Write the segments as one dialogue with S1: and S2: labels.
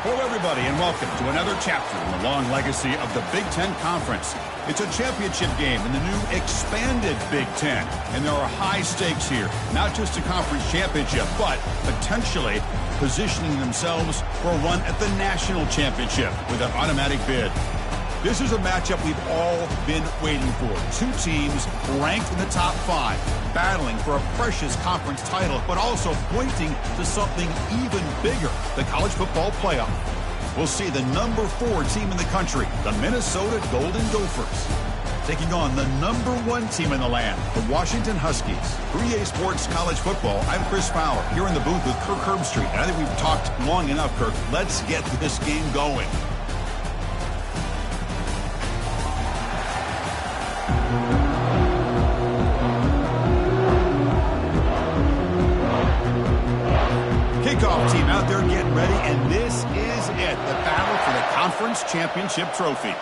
S1: Hello, everybody, and welcome to another chapter in the long legacy of the Big Ten Conference. It's a championship game in the new expanded Big Ten, and there are high stakes here. Not just a conference championship, but potentially positioning themselves for a run at the national championship with an automatic bid. This is a matchup we've all been waiting for. Two teams ranked in the top 5, battling for a precious conference title, but also pointing to something even bigger, the college football playoff. We'll see the number 4 team in the country, the Minnesota Golden Gophers, taking on the number 1 team in the land, the Washington Huskies. For EA Sports College Football, I'm Chris Fowler, here in the booth with Kirk Herbstreit. And I think we've talked long enough, Kirk. Let's get this game going. Kickoff team out there getting ready, and this is it, the battle for the conference championship trophy.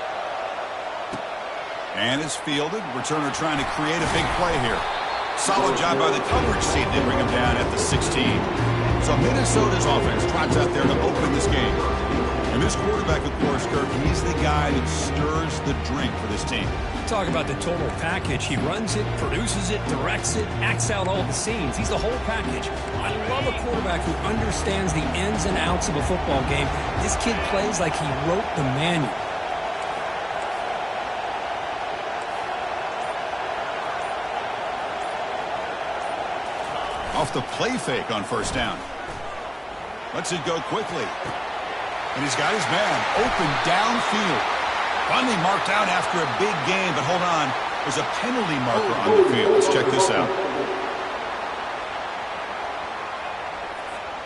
S1: And it's fielded. Returner trying to create a big play here. Solid job by the coverage team to bring him down at the 16. So Minnesota's offense trots out there to open this game. And this quarterback, of course, Kirk, he's the guy that stirs the drink for this team.
S2: Talk about the total package. He runs it, produces it, directs it, acts out all the scenes. He's the whole package. I love a quarterback who understands the ins and outs of a football game. This kid plays like he wrote the manual.
S1: Off the play fake on first down. Lets it go quickly. And he's got his man open downfield. Finally marked out after a big game, but hold on. There's a penalty marker on the field. Let's check this out.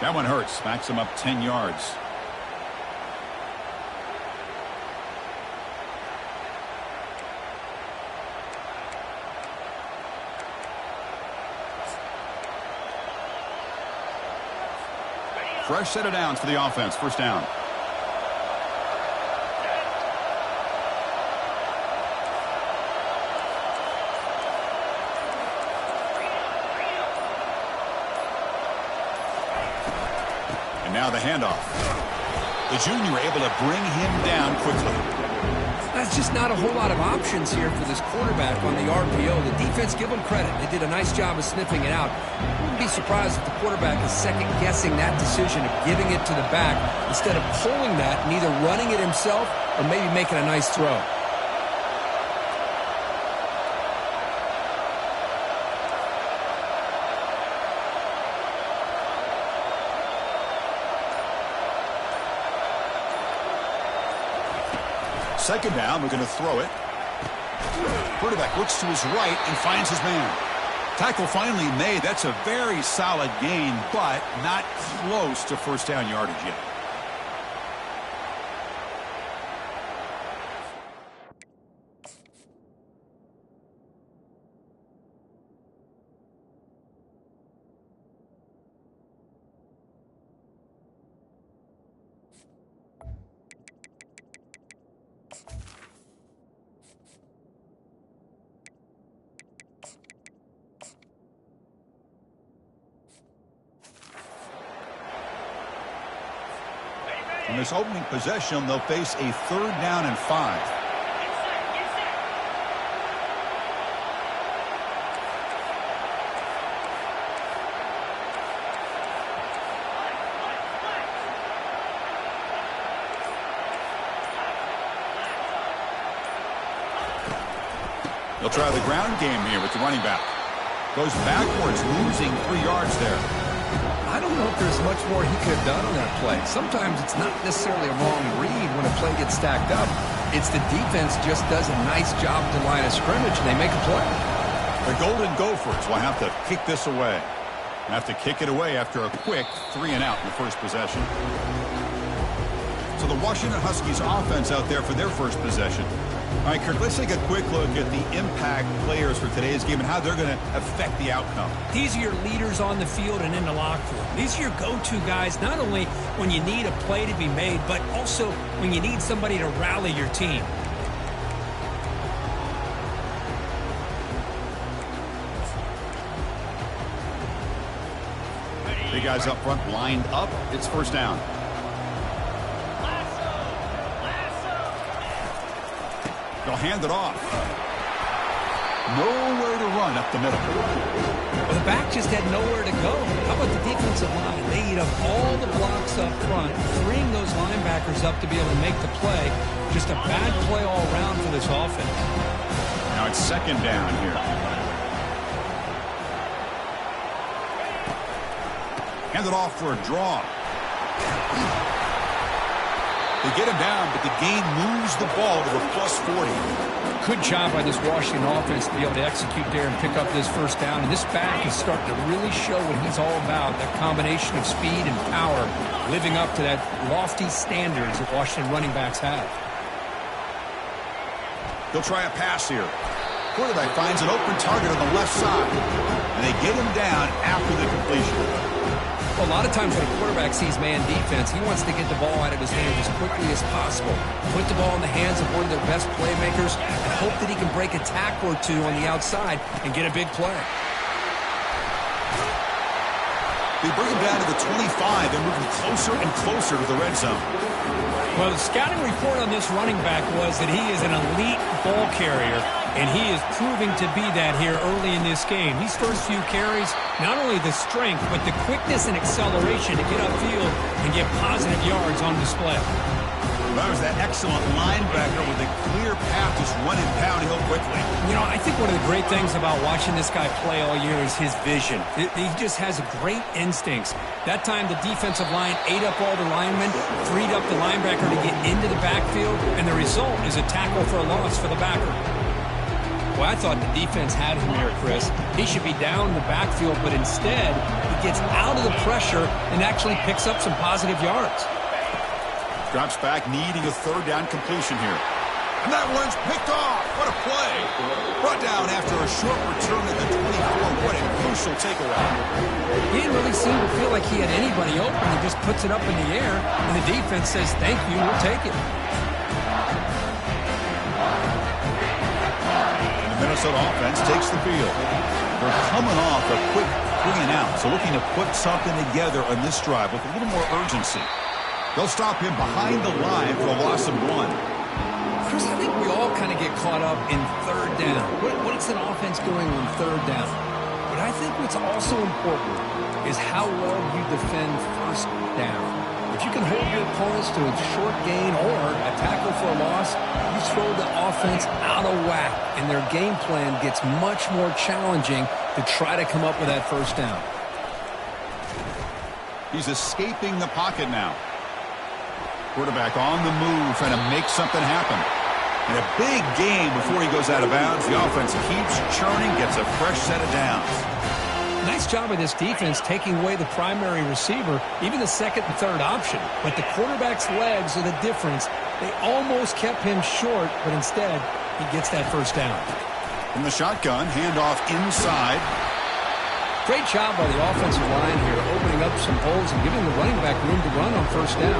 S1: That one hurts. Backs him up 10 yards. Fresh set of downs for the offense. First down. Now the handoff. The junior able to bring him down quickly.
S2: That's just not a whole lot of options here for this quarterback on the RPO. The defense, give them credit. They did a nice job of sniffing it out. I wouldn't be surprised if the quarterback is second-guessing that decision of giving it to the back instead of pulling that and either running it himself or maybe making a nice throw.
S1: Second down, we're going to throw it. Quarterback looks to his right and finds his man. Tackle finally made. That's a very solid gain, but not close to first down yardage yet. On this opening possession, they'll face a 3rd down and 5. They'll try the ground game here with the running back. Goes backwards, losing 3 yards there.
S2: I don't know if there's much more he could have done on that play. Sometimes it's not necessarily a wrong read when a play gets stacked up. It's the defense just does a nice job at the line of scrimmage, and they make a play.
S1: The Golden Gophers will have to kick this away. Have to kick it away after a quick 3 and out in the first possession. So the Washington Huskies offense out there for their first possession. All right, Kirk, let's take a quick look at the impact players for today's game and how they're going to affect the outcome.
S2: These are your leaders on the field and in the locker room. These are your go-to guys, not only when you need a play to be made, but also when you need somebody to rally your team.
S1: Big guys up front lined up. It's first down. They'll hand it off. Nowhere to run up the middle.
S2: Well, the back just had nowhere to go. How about the defensive line? They eat up all the blocks up front, freeing those linebackers up to be able to make the play. Just a bad play all around for this offense.
S1: Now it's second down here. Hand it off for a draw. They get him down, but the gain moves the ball to the +40.
S2: Good job by this Washington offense to be able to execute there and pick up this first down. And this back is starting to really show what he's all about, that combination of speed and power, living up to that lofty standards that Washington running backs have.
S1: They'll try a pass here. Quarterback finds an open target on the left side, and they get him down after the completion.
S2: Well, a lot of times when a quarterback sees man defense, he wants to get the ball out of his hands as quickly as possible. Put the ball in the hands of one of their best playmakers and hope that he can break a tackle or two on the outside and get a big play.
S1: They bring him down to the 25 and moving closer and closer to the red zone.
S3: Well, the scouting report on this running back was that he is an elite ball carrier, and he is proving to be that here early in this game. These first few carries, not only the strength, but the quickness and acceleration to get upfield and get positive yards on display.
S1: That was that excellent linebacker with a clear path just running downhill quickly.
S3: You know, I think one of the great things about watching this guy play all year is his vision. He just has great instincts. That time the defensive line ate up all the linemen, freed up the linebacker to get into the backfield, and the result is a tackle for a loss for the backer. Well, I thought the defense had him here, Chris. He should be down in the backfield, but instead he gets out of the pressure and actually picks up some positive yards.
S1: Drops back, needing a third down completion here. And that one's picked off. What a play. Brought down after a short return at the 24. What a crucial takeaway.
S2: He didn't really seem to feel like he had anybody open. He just puts it up in the air, and the defense says, thank you, we'll take it.
S1: And the Minnesota offense takes the field. They're coming off a quick 3 and out, so looking to put something together on this drive with a little more urgency. They'll stop him behind the line for a loss of 1.
S2: Chris, I think we all kind of get caught up in third down. What is an offense doing on third down? But I think what's also important is how well you defend first down. If you can hold your opponents to a short gain or a tackle for a loss, you throw the offense out of whack, and their game plan gets much more challenging to try to come up with that first down.
S1: He's escaping the pocket now. Quarterback on the move, trying to make something happen. And a big game before he goes out of bounds. The offense keeps churning, gets a fresh set of downs.
S2: Nice job of this defense taking away the primary receiver, even the second and third option. But the quarterback's legs are the difference. They almost kept him short, but instead, he gets that first down.
S1: From the shotgun, handoff inside.
S2: Great job by the offensive line here, opening up some holes and giving the running back room to run on first down.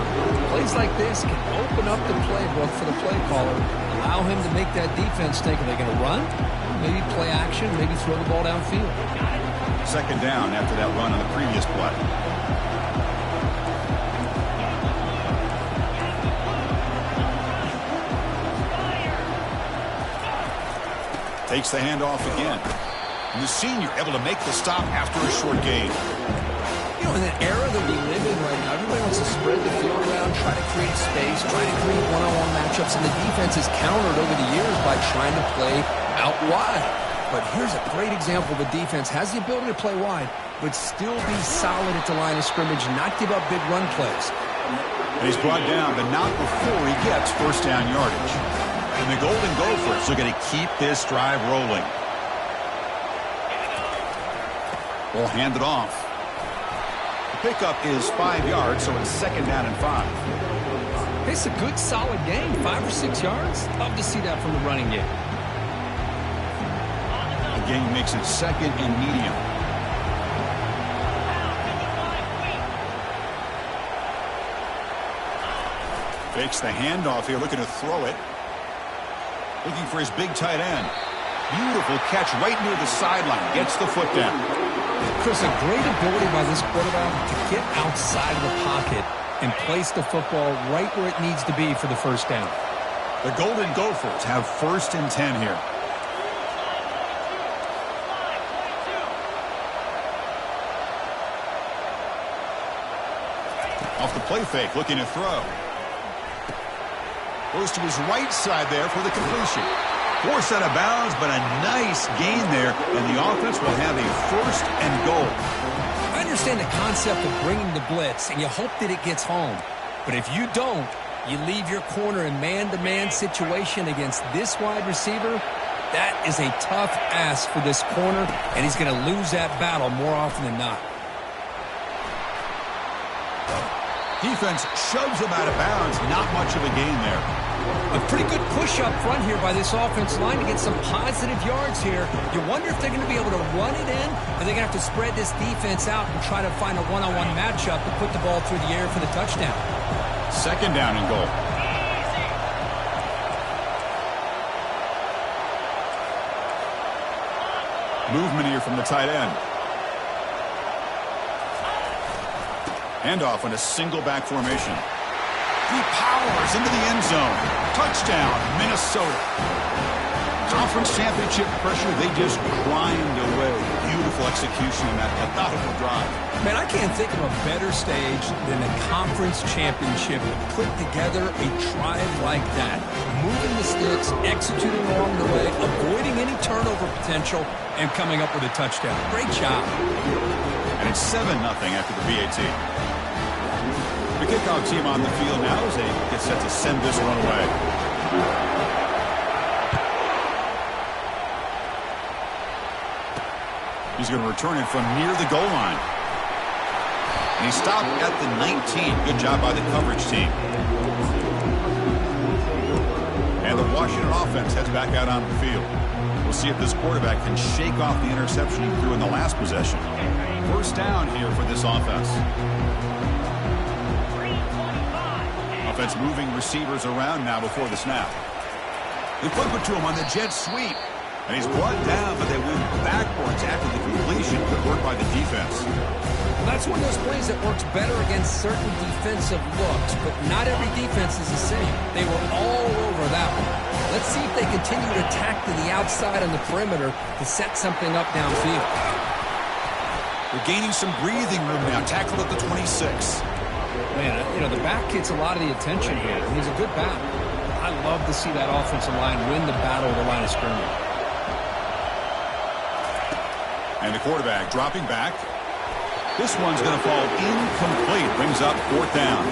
S2: Plays like this can open up the playbook for the play caller, allow him to make that defense think, are they going to run? Maybe play action, maybe throw the ball downfield.
S1: Second down after that run on the previous play. Takes the handoff again. And the senior able to make the stop after a short gain.
S2: You know, in the era that we live in right now, everybody wants to spread the field around, try to create space, try to create one-on-one matchups, and the defense is countered over the years by trying to play out wide. But here's a great example. The defense has the ability to play wide, but still be solid at the line of scrimmage, not give up big run plays.
S1: And he's brought down, but not before he gets first down yardage. And the Golden Gophers are going to keep this drive rolling. We'll hand it off. The pickup is 5 yards, so it's second down and 5.
S2: It's a good, solid game. 5 or 6 yards. Love to see that from the running game.
S1: The game makes it second and medium. Fakes the handoff here, looking to throw it. Looking for his big tight end. Beautiful catch right near the sideline. Gets the foot down.
S2: Chris, a great ability by this quarterback to get outside of the pocket and place the football right where it needs to be for the first down.
S1: The Golden Gophers have 1st and 10 here. Off the play fake, looking to throw. Goes to his right side there for the completion. Forced out of bounds, but a nice gain there, and the offense will have a 1st and goal.
S2: I understand the concept of bringing the blitz, and you hope that it gets home. But if you don't, you leave your corner in man-to-man situation against this wide receiver. That is a tough ask for this corner, and he's going to lose that battle more often than not.
S1: Defense shoves him out of bounds. Not much of a gain there.
S2: A pretty good push up front here by this offense line to get some positive yards here. You wonder if they're going to be able to run it in, or they're going to have to spread this defense out and try to find a one-on-one matchup to put the ball through the air for the touchdown.
S1: 2nd down and goal. Movement here from the tight end. Handoff in a single back formation. He powers into the end zone. Touchdown, Minnesota. Conference championship pressure, they just grind away. Beautiful execution in that methodical drive.
S2: Man, I can't think of a better stage than the conference championship to put together a drive like that. Moving the sticks, executing along the way, avoiding any turnover potential, and coming up with a touchdown. Great job.
S1: And it's 7-0 after the VAT. The kickoff team on the field now as they get set to send this one away. He's going to return it from near the goal line. And he stopped at the 19. Good job by the coverage team. And the Washington offense heads back out on the field. We'll see if this quarterback can shake off the interception he threw in the last possession. 1st down here for this offense. Offense moving receivers around now before the snap. They flip it to him on the jet sweep. And he's brought down, but they went backwards after the completion. Good work by the defense.
S2: Well, that's one of those plays that works better against certain defensive looks, but not every defense is the same. They were all over that one. Let's see if they continue to attack to the outside on the perimeter to set something up downfield.
S1: They're gaining some breathing room now. Tackled at the 26.
S2: Man, you know, the back gets a lot of the attention here, and he's a good back. I love to see that offensive line win the battle of the line of scrimmage.
S1: And the quarterback dropping back. This one's going to fall incomplete. Brings up 4th down.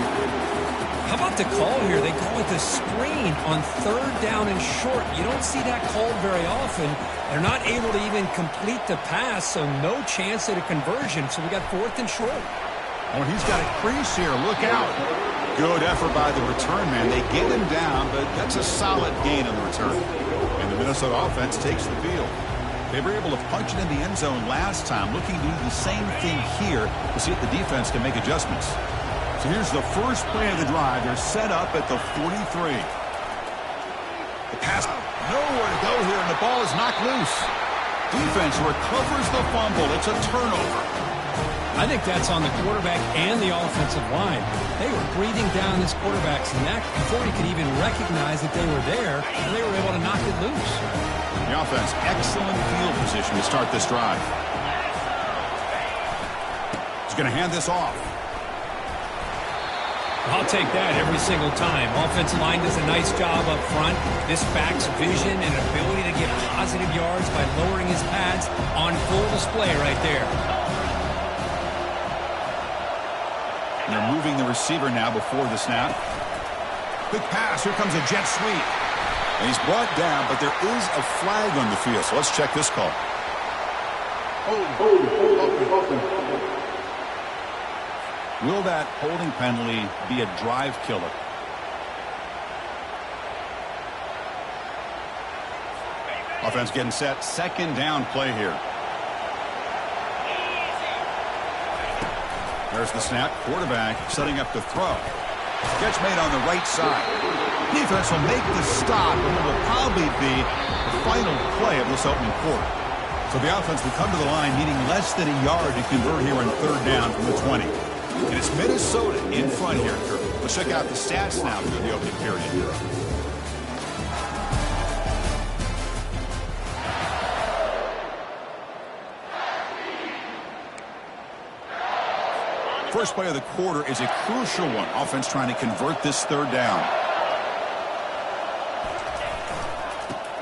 S2: How about the call here? They call it the screen on 3rd down and short. You don't see that called very often. They're not able to even complete the pass, so no chance at a conversion. So we got 4th and short.
S1: Oh, and he's got a crease here. Look out. Good effort by the return man. They get him down, but that's a solid gain on the return. And the Minnesota offense takes the field. They were able to punch it in the end zone last time, looking to do the same thing here to see if the defense can make adjustments. So here's the first play of the drive. They're set up at the 43. The pass, nowhere to go here, and the ball is knocked loose. Defense recovers the fumble. It's a turnover.
S3: I think that's on the quarterback and the offensive line. They were breathing down this quarterback's neck before he could even recognize that they were there, and they were able to knock it loose.
S1: The offense, excellent field position to start this drive. He's going to hand this off.
S3: I'll take that every single time. Offensive line does a nice job up front. This back's vision and ability to get positive yards by lowering his pads on full display right there.
S1: And they're moving the receiver now before the snap. Quick pass. Here comes a jet sweep. And he's brought down, but there is a flag on the field. So let's check this call. Will that holding penalty be a drive killer? Offense getting set. 2nd down play here. There's the snap. Quarterback setting up to throw. Catch made on the right side. Defense will make the stop, and it will probably be the final play of this opening quarter. So the offense will come to the line needing less than a yard to convert here on 3rd down from the 20. And it's Minnesota in front here, Kirk. Let's check out the stats now through the opening period. First play of the quarter is a crucial one. Offense trying to convert this third down.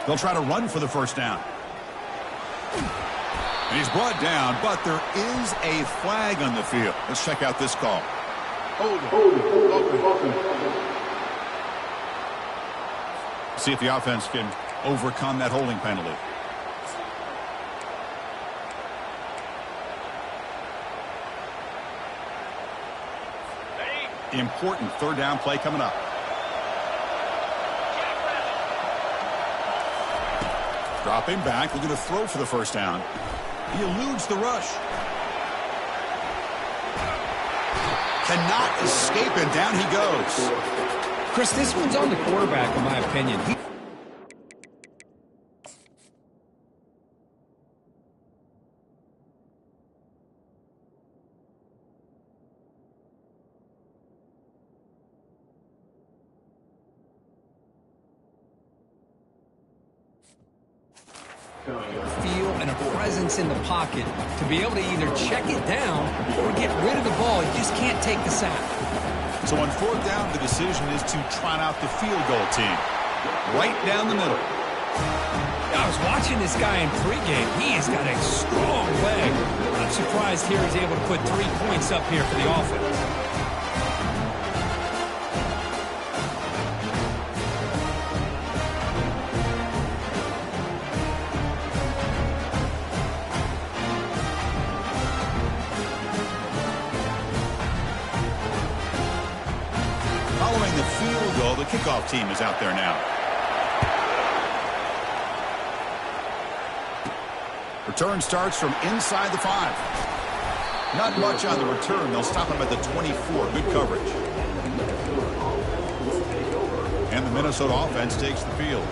S1: They'll try to run for the first down. And he's brought down, but there is a flag on the field. Let's check out this call. See if the offense can overcome that holding penalty. Important third down play coming up. Dropping back, looking to throw for the first down. He eludes the rush. Cannot escape, and down he goes.
S2: Chris, this one's on the quarterback, in my opinion. Feel and a presence in the pocket to be able to either check it down or get rid of the ball. You just can't take the sack.
S1: So on fourth down, the decision is to trot out the field goal team. Right down the middle.
S2: I was watching this guy in pregame. He has got a strong leg. I'm surprised here he's able to put 3 points up here for the offense.
S1: Following the field goal, the kickoff team is out there now. Return starts from inside the 5. Not much on the return. They'll stop him at the 24. Good coverage. And the Minnesota offense takes the field.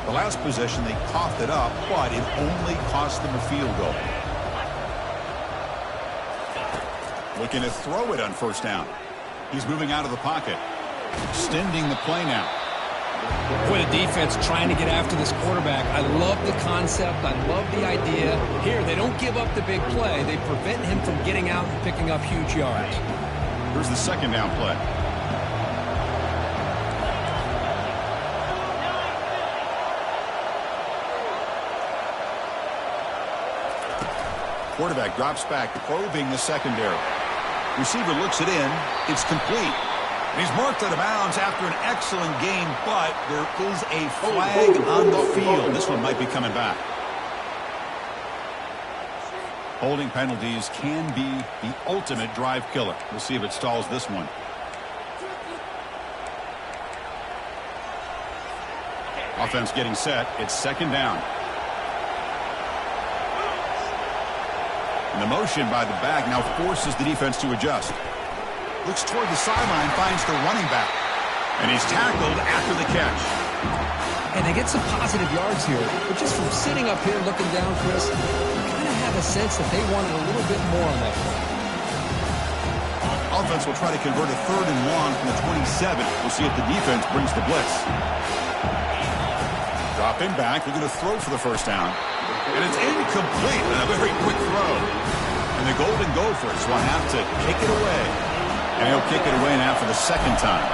S1: The last possession, they coughed it up, but it only cost them a field goal. Looking to throw it on first down. He's moving out of the pocket. Extending the play now.
S2: Boy, the defense trying to get after this quarterback. I love the concept. I love the idea. Here, they don't give up the big play. They prevent him from getting out and picking up huge yards.
S1: Here's the second down play. Quarterback drops back, probing the secondary. Receiver looks it in. It's complete. He's marked out of bounds after an excellent game, but there is a flag on the field. This one might be coming back. Holding penalties can be the ultimate drive killer. We'll see if it stalls this one. Offense getting set. It's second down. And the motion by the back now forces the defense to adjust. Looks toward the sideline, finds the running back. And he's tackled after the catch.
S2: And they get some positive yards here. But just from sitting up here looking down, Chris, you kind of have a sense that they wanted a little bit more on that play.
S1: Offense will try to convert a third and long from the 27. We'll see if the defense brings the blitz. Dropping back, looking to throw for the first down. And it's incomplete and a very quick throw. And the Golden Gophers will have to kick it away. And he'll kick it away now for the second time.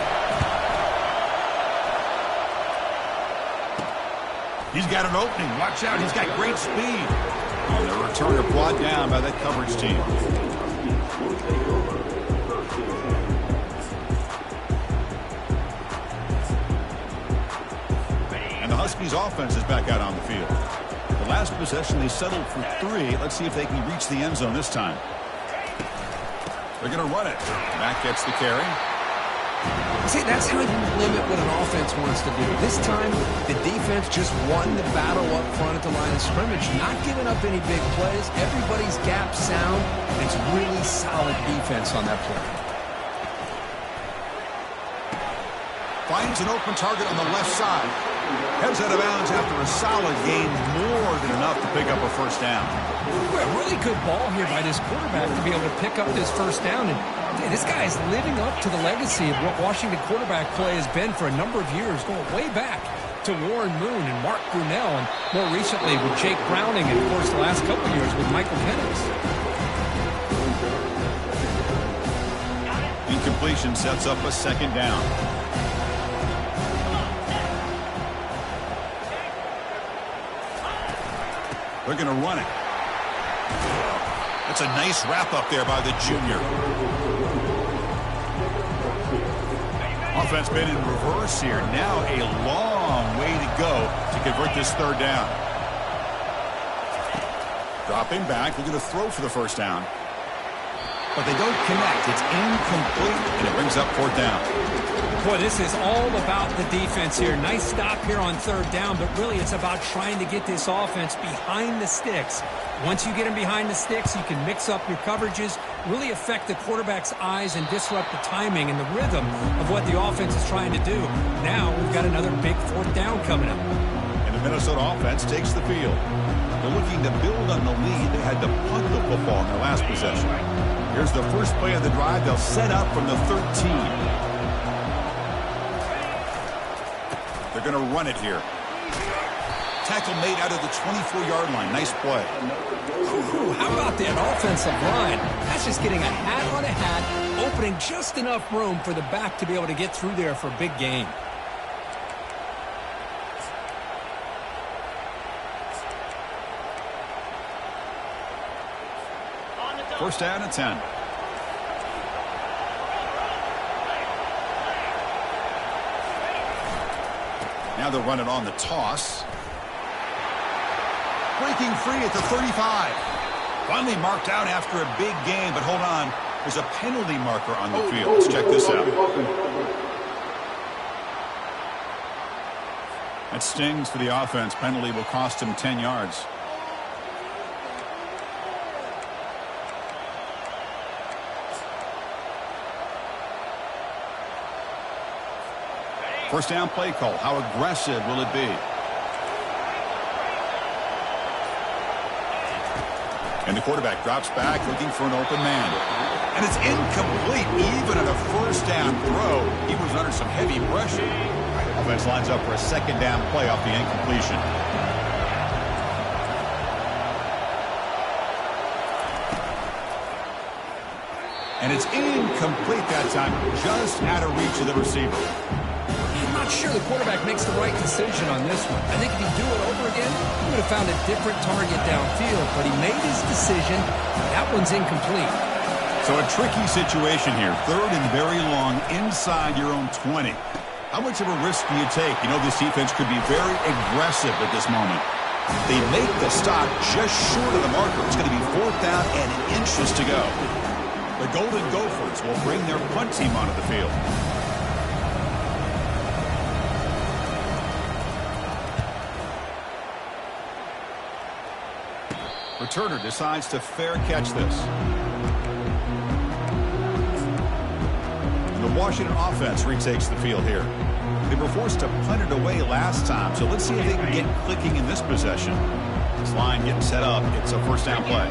S1: He's got an opening. Watch out. He's got great speed. And the returner brought down by that coverage team. And the Huskies offense is back out on the field. The last possession, they settled for 3. Let's see if they can reach the end zone this time. They're going to run it. Matt gets the carry.
S2: See, that's how you limit what an offense wants to do. This time, the defense just won the battle up front at the line of scrimmage, not giving up any big plays. Everybody's gap sound. It's really solid defense on that play.
S1: Finds an open target on the left side. Heads out of bounds after a solid gain, more than enough to pick up a first down.
S2: A really good ball here by this quarterback to be able to pick up this first down. And this guy is living up to the legacy of what Washington quarterback play has been for a number of years, going way back to Warren Moon and Mark Brunell, and more recently with Jake Browning, and of course the last couple of years with Michael Penix.
S1: incompletion sets up a second down. They're going to run it. That's a nice wrap up there by the junior. Offense been in reverse here. Now a long way to go to convert this third down. Dropping back, looking to throw for the first down. But they don't connect. It's incomplete, and it brings up fourth down.
S3: Boy, this is all about the defense here. Nice stop here on third down, but really it's about trying to get this offense behind the sticks. Once you get them behind the sticks, you can mix up your coverages, really affect the quarterback's eyes and disrupt the timing and the rhythm of what the offense is trying to do. Now we've got another big fourth down coming up.
S1: And the Minnesota offense takes the field. They're looking to build on the lead. They had to punt the football in their last possession. Here's the first play of the drive. They'll set up from the 13. They're going to run it here. Tackle made out of the 24-yard line. Nice play.
S2: Ooh, how about that offensive line? That's just getting a hat on a hat, opening just enough room for the back to be able to get through there for a big gain.
S1: First down and 10. Now they'll run it on the toss. Breaking free at the 35. Finally marked out after a big game, but hold on. There's a penalty marker on the field. Let's check this out. That stings for the offense. Penalty will cost him 10 yards. First down play call. How aggressive will it be? And the quarterback drops back looking for an open man. And it's incomplete. Even on a first down throw, he was under some heavy pressure. Offense lines up for a second down play off the incompletion. And it's incomplete that time, just out of reach of the receiver.
S2: I'm not sure the quarterback makes the right decision on this one. I think if he'd do it over again, he would have found a different target downfield, but he made his decision. That one's incomplete.
S1: So a tricky situation here. Third and very long inside your own 20. How much of a risk do you take? You know, this defense could be very aggressive at this moment. They make the stop just short of the marker. It's going to be fourth down and inches to go. The Golden Gophers will bring their punt team onto the field. Returner decides to fair catch this. And the Washington offense retakes the field here. They were forced to punt it away last time, so let's see if they can get clicking in this possession. This line getting set up. It's a first down play.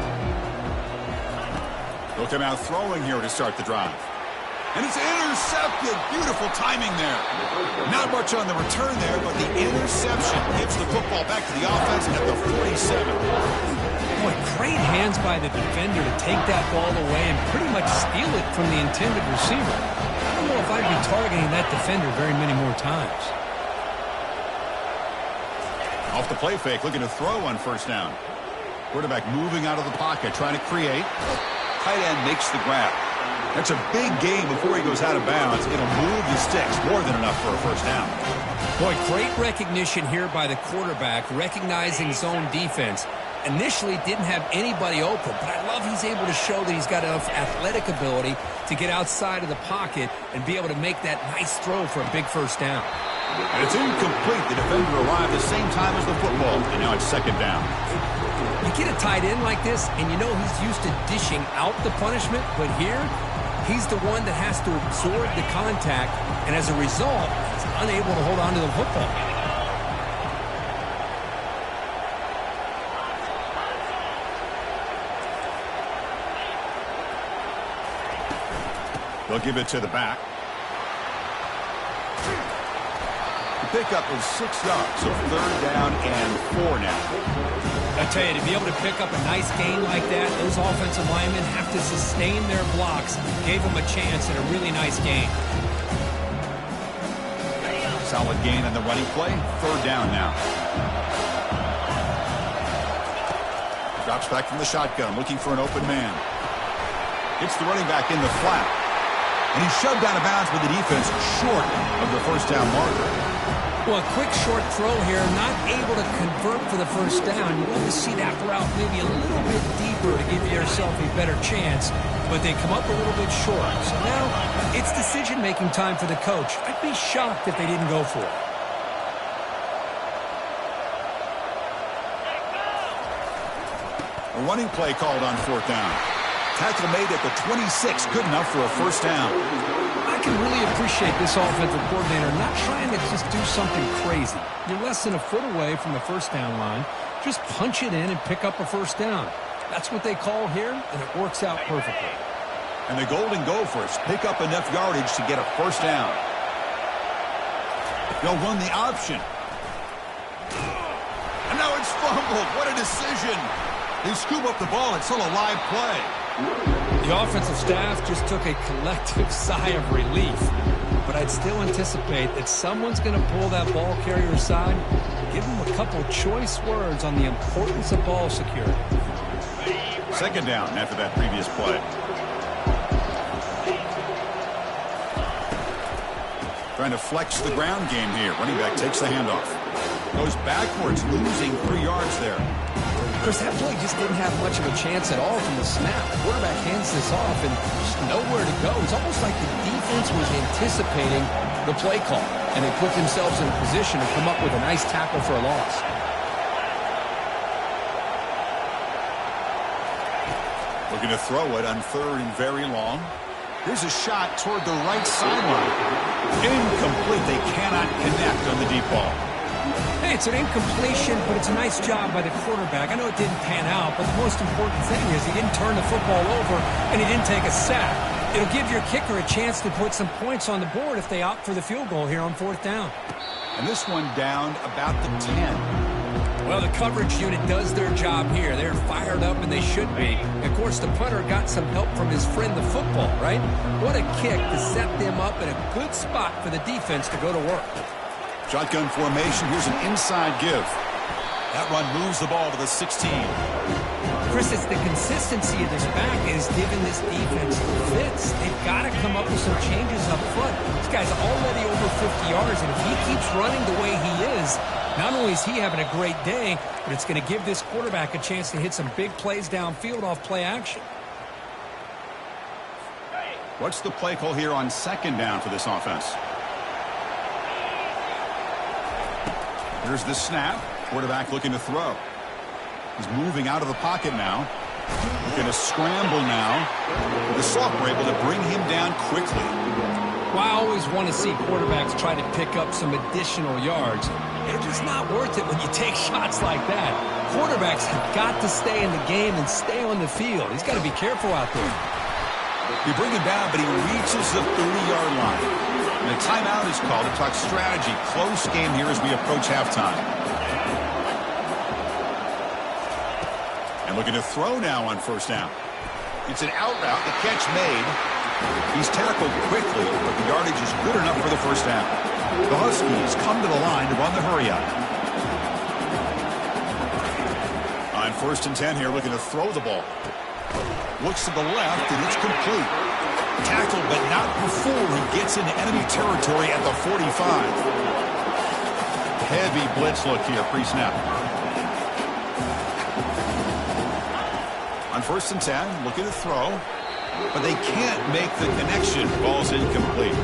S1: They'll come out throwing here to start the drive. And it's intercepted. Beautiful timing there. Not much on the return there, but the interception gives the football back to the offense at the 47.
S3: Boy, great hands by the defender to take that ball away and pretty much steal it from the intended receiver. I don't know if I'd be targeting that defender very many more times.
S1: Off the play fake, looking to throw on first down. Quarterback moving out of the pocket, trying to create. Tight end makes the grab. That's a big gain before he goes out of bounds. It'll move the sticks, more than enough for a first down.
S2: Boy, great recognition here by the quarterback, recognizing zone defense. Initially didn't have anybody open, but I love he's able to show that he's got enough athletic ability to get outside of the pocket and be able to make that nice throw for a big first down.
S1: And it's incomplete. The defender arrived the same time as the football, and now it's second down.
S2: You get a tight end like this, and you know he's used to dishing out the punishment, but here, he's the one that has to absorb the contact, and as a result, he's unable to hold on to the football.
S1: They'll give it to the back. The pickup was 6 yards, so third down and 4 now.
S3: I tell you, to be able to pick up a nice gain like that, those offensive linemen have to sustain their blocks. Gave them a chance at a really nice gain.
S1: Solid gain on the running play. Third down now. Drops back from the shotgun, looking for an open man. Hits the running back in the flat. And he's shoved out of bounds with the defense short of the first down marker.
S2: Well, a quick short throw here, not able to convert for the first down. You want to see that route maybe a little bit deeper to give yourself a better chance, but they come up a little bit short. So now it's decision-making time for the coach. I'd be shocked if they didn't go for it.
S1: A running play called on fourth down. Tackle made at the 26, good enough for a first down.
S2: I can really appreciate this offensive coordinator not trying to just do something crazy. You're less than a foot away from the first down line. Just punch it in and pick up a first down. That's what they call here, and it works out perfectly.
S1: And the Golden Gophers pick up enough yardage to get a first down. They'll run the option. And now it's fumbled. What a decision. They scoop up the ball. It's still a live play.
S2: The offensive staff just took a collective sigh of relief. But I'd still anticipate that someone's going to pull that ball carrier aside, give him a couple choice words on the importance of ball security.
S1: Second down after that previous play. Trying to flex the ground game here. Running back takes the handoff. Goes backwards, losing 3 yards there.
S2: Chris, that play just didn't have much of a chance at all from the snap. The quarterback hands this off and just nowhere to go. It's almost like the defense was anticipating the play call, and they put themselves in a position to come up with a nice tackle for a loss.
S1: Looking to throw it on third and very long. Here's a shot toward the right sideline. Incomplete. They cannot connect on the deep ball.
S2: Hey, it's an incompletion, but it's a nice job by the quarterback. I know it didn't pan out, but the most important thing is he didn't turn the football over and he didn't take a sack. It'll give your kicker a chance to put some points on the board if they opt for the field goal here on fourth down.
S1: And this one down about the 10.
S2: Well, the coverage unit does their job here. They're fired up, and they should be. Of course, the punter got some help from his friend, the football, right? What a kick to set them up in a good spot for the defense to go to work.
S1: Shotgun formation. Here's an inside give. That run moves the ball to the 16.
S2: Chris, it's the consistency of this back is giving this defense fits. They've got to come up with some changes up front. This guy's already over 50 yards, and if he keeps running the way he is, not only is he having a great day, but it's going to give this quarterback a chance to hit some big plays downfield off play action.
S1: What's the play call here on second down for this offense? Here's the snap. Quarterback looking to throw. He's moving out of the pocket now. Looking to scramble now. The sophomore able to bring him down quickly.
S2: Well, I always want to see quarterbacks try to pick up some additional yards. They're just not worth it when you take shots like that. Quarterbacks have got to stay in the game and stay on the field. He's got to be careful out there.
S1: You bring him down, but he reaches the 30-yard line. And a timeout is called to talk strategy. Close game here as we approach halftime. And looking to throw now on first down. It's an out route. The catch made. He's tackled quickly, but the yardage is good enough for the first down. The Huskies come to the line to run the hurry up. On first and 10 here, looking to throw the ball. Looks to the left, and it's complete. Tackled, but not before he gets into enemy territory at the 45. Heavy blitz look here, pre-snap. On first and 10, looking to throw, but they can't make the connection. Ball's incomplete.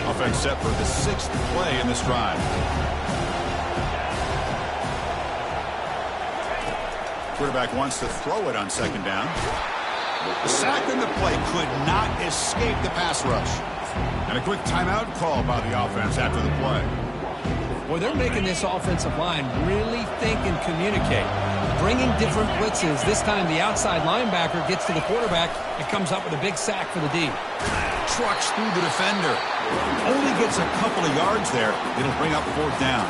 S1: Offense set for the 6th play in this drive. Quarterback wants to throw it on second down. The sack in the play could not escape the pass rush. And a quick timeout call by the offense after the play.
S2: Well, they're making this offensive line really think and communicate. Bringing different blitzes. This time the outside linebacker gets to the quarterback and comes up with a big sack for the D.
S1: Trucks through the defender. Only gets a couple of yards there. It'll bring up fourth down.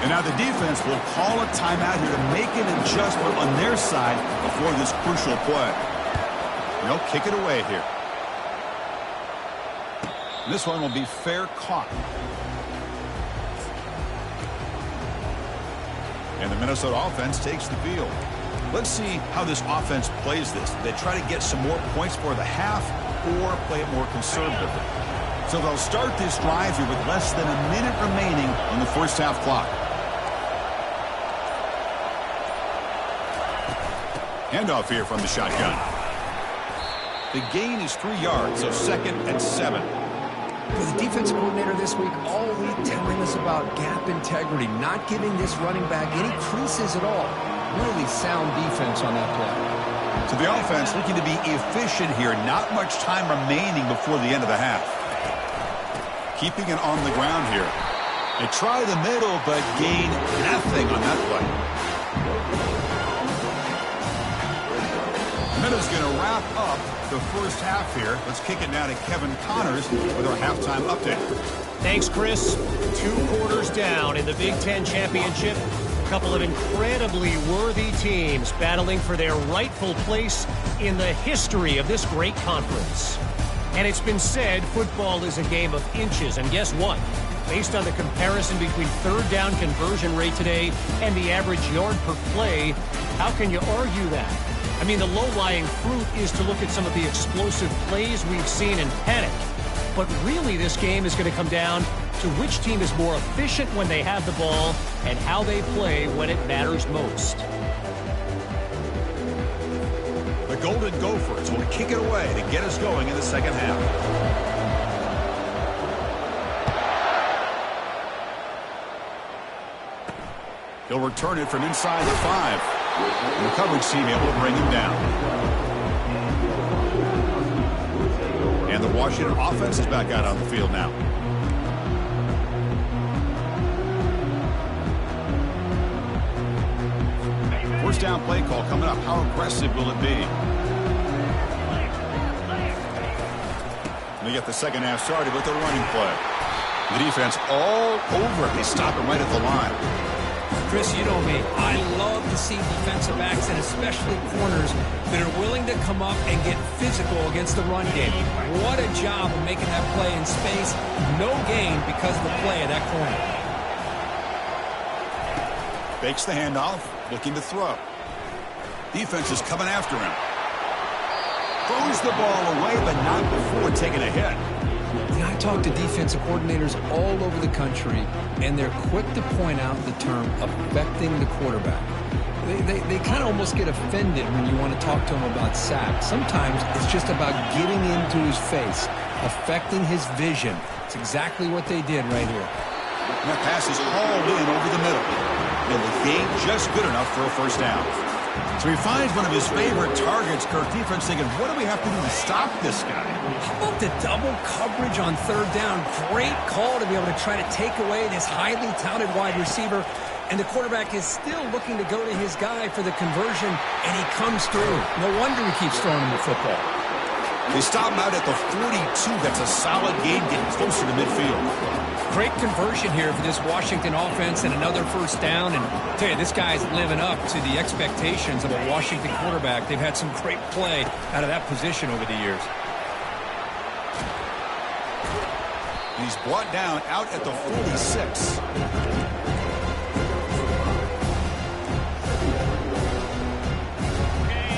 S1: And now the defense will call a timeout here to make an adjustment on their side before this crucial play. They'll kick it away here. This one will be fair caught. And the Minnesota offense takes the field. Let's see how this offense plays this. They try to get some more points for the half or play it more conservatively. So they'll start this drive here with less than a minute remaining on the first half clock. Handoff here from the shotgun. The gain is 3 yards, so 2nd and 7.
S2: For the defensive coordinator this week, all week telling us about gap integrity, not giving this running back any creases at all. Really sound defense on that play.
S1: So the offense looking to be efficient here. Not much time remaining before the end of the half. Keeping it on the ground here. They try the middle, but gain nothing on that play. Minutes going to wrap up the first half here. Let's kick it now to Kevin Connors with our halftime update.
S4: Thanks, Chris. 2 quarters down in the Big Ten Championship. A couple of incredibly worthy teams battling for their rightful place in the history of this great conference. And it's been said football is a game of inches. And guess what? Based on the comparison between third down conversion rate today and the average yard per play, how can you argue that? I mean, the low-lying fruit is to look at some of the explosive plays we've seen and panic. But really, this game is going to come down to which team is more efficient when they have the ball and how they play when it matters most.
S1: The Golden Gophers will kick it away to get us going in the second half. He'll return it from inside the 5. And the coverage team able to bring him down. And the Washington offense is back out on the field now. First down play call coming up. How aggressive will it be? And they get the second half started with the running play. The defense all over it. They stop him right at the line.
S2: Chris, you know me. I love to see defensive backs and especially corners that are willing to come up and get physical against the run game. What a job of making that play in space. No gain because of the play of that corner.
S1: Fakes the handoff, looking to throw. Defense is coming after him. Throws the ball away, but not before taking a hit.
S2: I talk to defensive coordinators all over the country, and they're quick to point out the term affecting the quarterback. They kind of almost get offended when you want to talk to them about sacks. Sometimes it's just about getting into his face, affecting his vision. It's exactly what they did right here.
S1: And that pass is hauled in over the middle. And the gain just good enough for a first down. So he finds one of his favorite targets. Kirk defense thinking, what do we have to do to stop this guy?
S2: How about the double coverage on third down? Great call to be able to try to take away this highly touted wide receiver. And the quarterback is still looking to go to his guy for the conversion, and he comes through. No wonder he keeps throwing him the football.
S1: They stop him out at the 42. That's a solid gain, getting closer to midfield.
S2: Great conversion here for this Washington offense and another first down. And I tell you, this guy's living up to the expectations of a Washington quarterback. They've had some great play out of that position over the years.
S1: He's brought down out at the 46.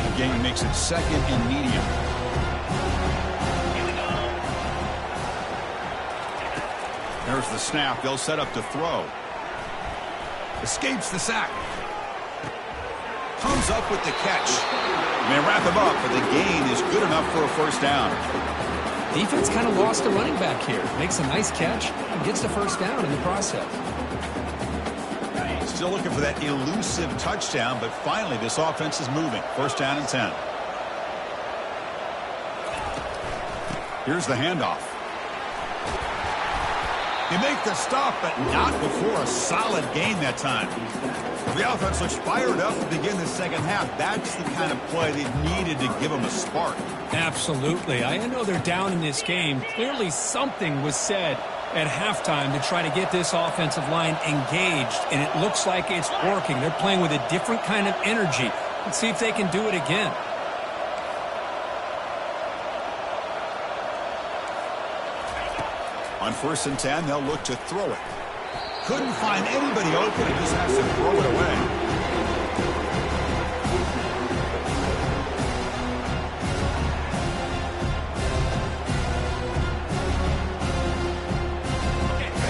S1: The gain makes it second and medium. There's the snap. They'll set up to throw. Escapes the sack. Comes up with the catch. And they wrap him up, but the gain is good enough for a first down.
S2: Defense kind of lost a running back here. Makes a nice catch and gets the first down in the process.
S1: Still looking for that elusive touchdown, but finally this offense is moving. First down and 10. Here's the handoff. They make the stop, but not before a solid gain that time. The offense looks fired up to begin the second half. That's the kind of play they needed to give them a spark.
S3: Absolutely. I know they're down in this game. Clearly something was said at halftime to try to get this offensive line engaged, and it looks like it's working. They're playing with a different kind of energy. Let's see if they can do it again.
S1: On 1st and 10, they'll look to throw it. Couldn't find anybody open and just has to throw it away.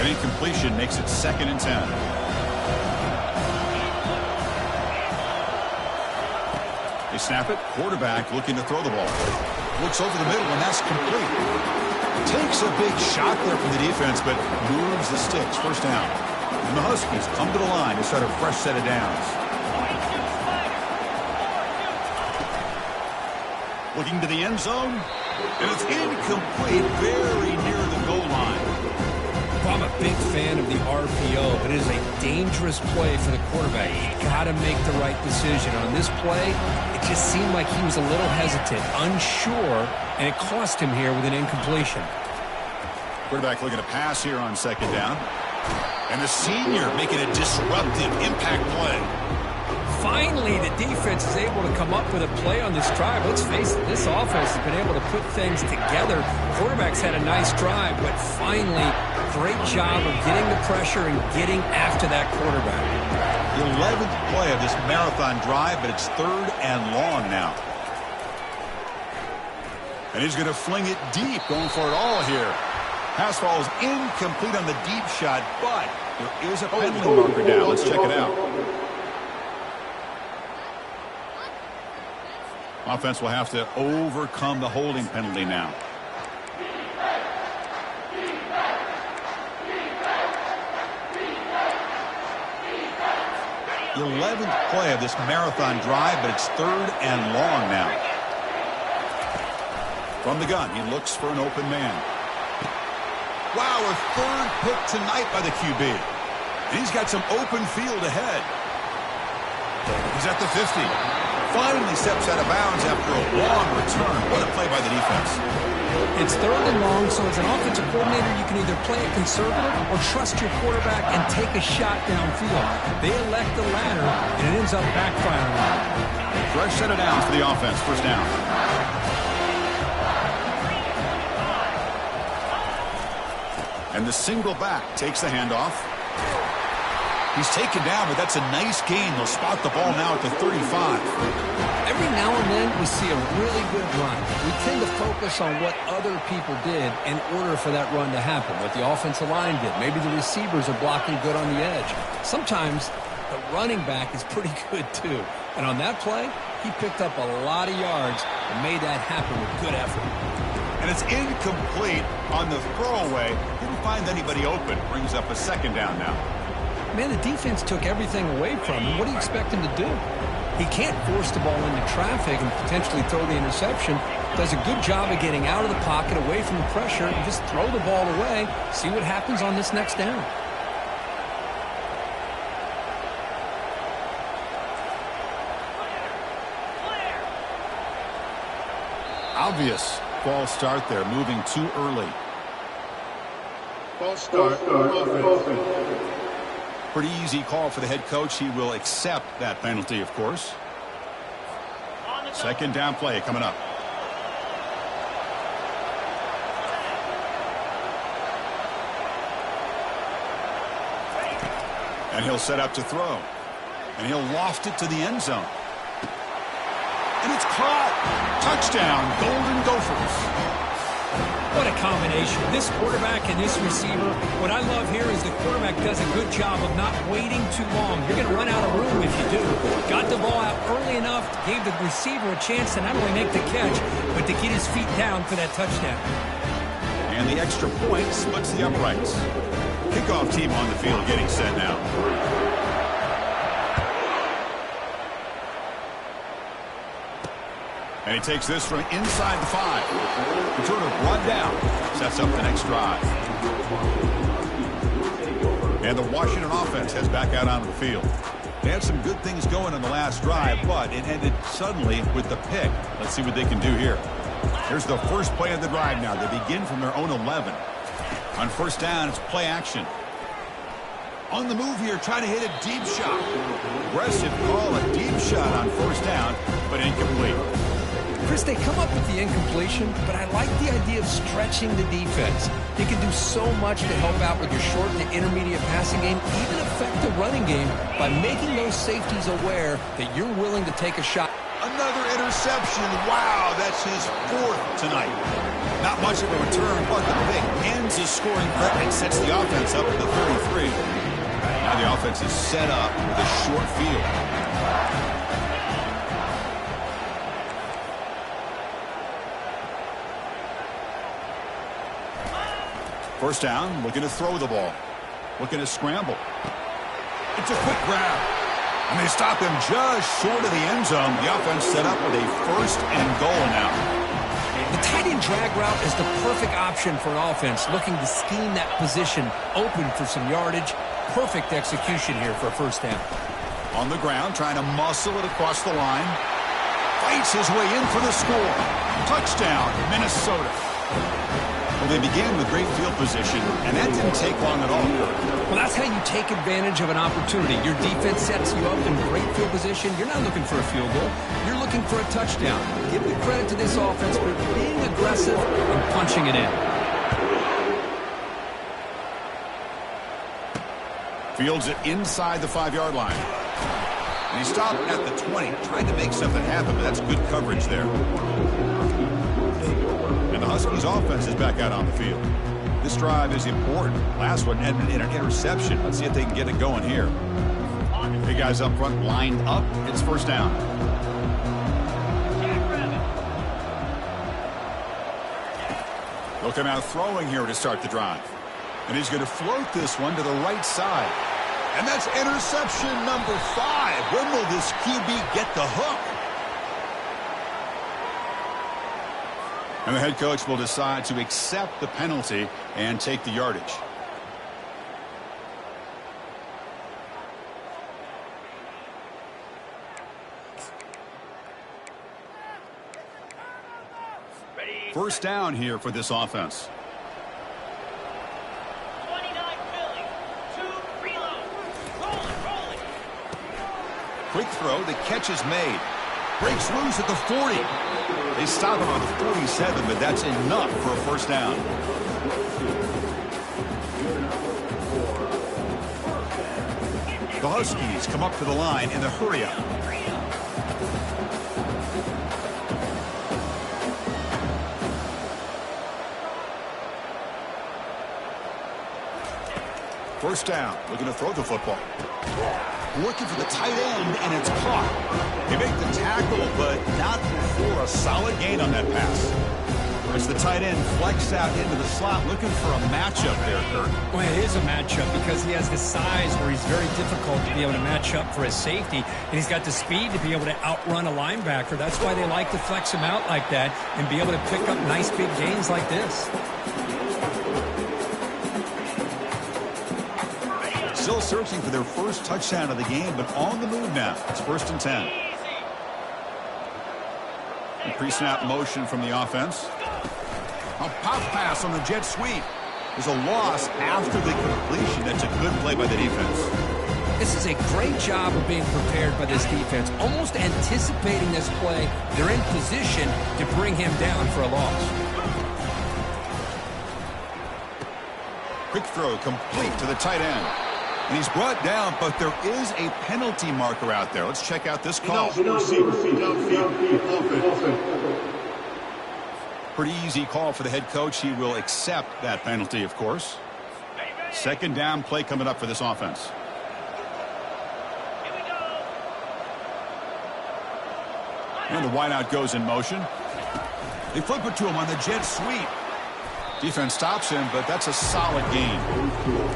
S1: An incompletion makes it 2nd and 10. They snap it. Quarterback looking to throw the ball. Looks over the middle, and that's complete. Takes a big shot there from the defense, but moves the sticks. 1st down. And the Huskies come to the line to start a fresh set of downs. Looking to the end zone, and it's incomplete, very near the goal line.
S2: I'm a big fan of the RPO, but it is a dangerous play for the quarterback. You've got to make the right decision. On this play, it just seemed like he was a little hesitant, unsure, and it cost him here with an incompletion.
S1: Quarterback looking to pass here on 2nd down. And the senior making a disruptive impact play.
S2: Finally, the defense is able to come up with a play on this drive. Let's face it, this offense has been able to put things together. Quarterback's had a nice drive, but finally, great job of getting the pressure and getting after that quarterback.
S1: The 11th play of this marathon drive, but it's 3rd and long now. And he's going to fling it deep, going for it all here. Pass ball is incomplete on the deep shot, but there is a penalty marker down. Let's check it out. Offense will have to overcome the holding penalty now. The 11th play of this marathon drive, but it's 3rd and long now. From the gun, he looks for an open man. Wow, a 3rd pick tonight by the QB. And he's got some open field ahead. He's at the 50. Finally steps out of bounds after a long return. What a play by the defense.
S2: It's 3rd and long, so as an offensive coordinator, you can either play it conservative or trust your quarterback and take a shot downfield. They elect the latter, and it ends up backfiring.
S1: Fresh set of downs for the offense. 1st down. And the single back takes the handoff. He's taken down, but that's a nice gain. They'll spot the ball now at the 35.
S2: Every now and then we see a really good run. We tend to focus on what other people did in order for that run to happen, what the offensive line did. Maybe the receivers are blocking good on the edge. Sometimes the running back is pretty good too. And on that play, he picked up a lot of yards and made that happen with good effort.
S1: And it's incomplete on the throwaway. Didn't find anybody open. Brings up a 2nd down now.
S2: Man, the defense took everything away from him. What do you expect him to do? He can't force the ball into traffic and potentially throw the interception. Does a good job of getting out of the pocket, away from the pressure, and just throw the ball away. See what happens on this next down.
S1: Obvious false start there, moving too early.
S5: False start.
S1: Pretty easy call for the head coach. He will accept that penalty, of course. 2nd down play coming up. And he'll set up to throw. And he'll loft it to the end zone. And it's caught. Touchdown, Golden Gophers.
S3: What a combination. This quarterback and this receiver. What I love here is the quarterback does a good job of not waiting too long. You're going to run out of room if you do. Got the ball out early enough, gave the receiver a chance to not only make the catch, but to get his feet down for that touchdown.
S1: And the extra point splits the uprights. Kickoff team on the field getting set now. And he takes this from inside the 5. Return of run down. Sets up the next drive. And the Washington offense heads back out onto the field. They had some good things going on the last drive, but it ended suddenly with the pick. Let's see what they can do here. Here's the first play of the drive now. They begin from their own 11. On first down, it's play action. On the move here, trying to hit a deep shot. Aggressive call, a deep shot on first down, but incomplete.
S2: Chris, they come up with the incompletion, but I like the idea of stretching the defense. They can do so much to help out with your short to intermediate passing game, even affect the running game by making those safeties aware that you're willing to take a shot.
S1: Another interception. Wow, that's his 4th tonight. Not much of a return, but the pick ends his scoring threat and sets the offense up at the 33. Now the offense is set up with a short field. First down, looking to throw the ball. Looking to scramble. It's a quick grab. And they stop him just short of the end zone. The offense set up with a 1st and goal now.
S2: The tight end drag route is the perfect option for an offense looking to scheme that position open for some yardage. Perfect execution here for a first down.
S1: On the ground, trying to muscle it across the line. Fights his way in for the score. Touchdown, Minnesota. Well, they began with great field position, and that didn't take long at all.
S2: Well, that's how you take advantage of an opportunity. Your defense sets you up in great field position. You're not looking for a field goal. You're looking for a touchdown. Give the credit to this offense for being aggressive and punching it in.
S1: Fields it inside the 5-yard line. And he stopped at the 20, trying to make something happen, but that's good coverage there. And the Huskies offense is back out on the field. This drive is important. Last one ended in an interception. Let's see if they can get it going here. Big guys up front lined up. It's first down. They'll come out throwing here to start the drive. And he's going to float this one to the right side. And that's interception number 5. When will this QB get the hook? And the head coach will decide to accept the penalty and take the yardage. First down here for this offense.
S5: 29 Philly. 2 reload. Rolling.
S1: Quick throw. The catch is made. Breaks loose at the 40. They stop him on the 47, but that's enough for a first down. The Huskies come up to the line in the hurry-up. First down, looking to throw the football. Looking for the tight end, and it's caught. They make the tackle, but not before a solid gain on that pass. As the tight end flex out into the slot, looking for a matchup there, Kurt.
S3: Well, it is a matchup because he has the size where he's very difficult to be able to match up for his safety, and he's got the speed to be able to outrun a linebacker. That's why they like to flex him out like that and be able to pick up nice big gains like this.
S1: Still searching for their first touchdown of the game, but on the move now. It's 1st and 10. Pre-snap motion from the offense. A pop pass on the jet sweep. There's a loss after the completion. That's a good play by the defense.
S2: This is a great job of being prepared by this defense, almost anticipating this play. They're in position to bring him down for a loss.
S1: Quick throw complete to the tight end. And he's brought down, but there is a penalty marker out there. Let's check out this call. Pretty easy call for the head coach. He will accept that penalty, of course. Second down play coming up for this offense. And the wideout goes in motion. They flip it to him on the jet sweep. Defense stops him, but that's a solid gain.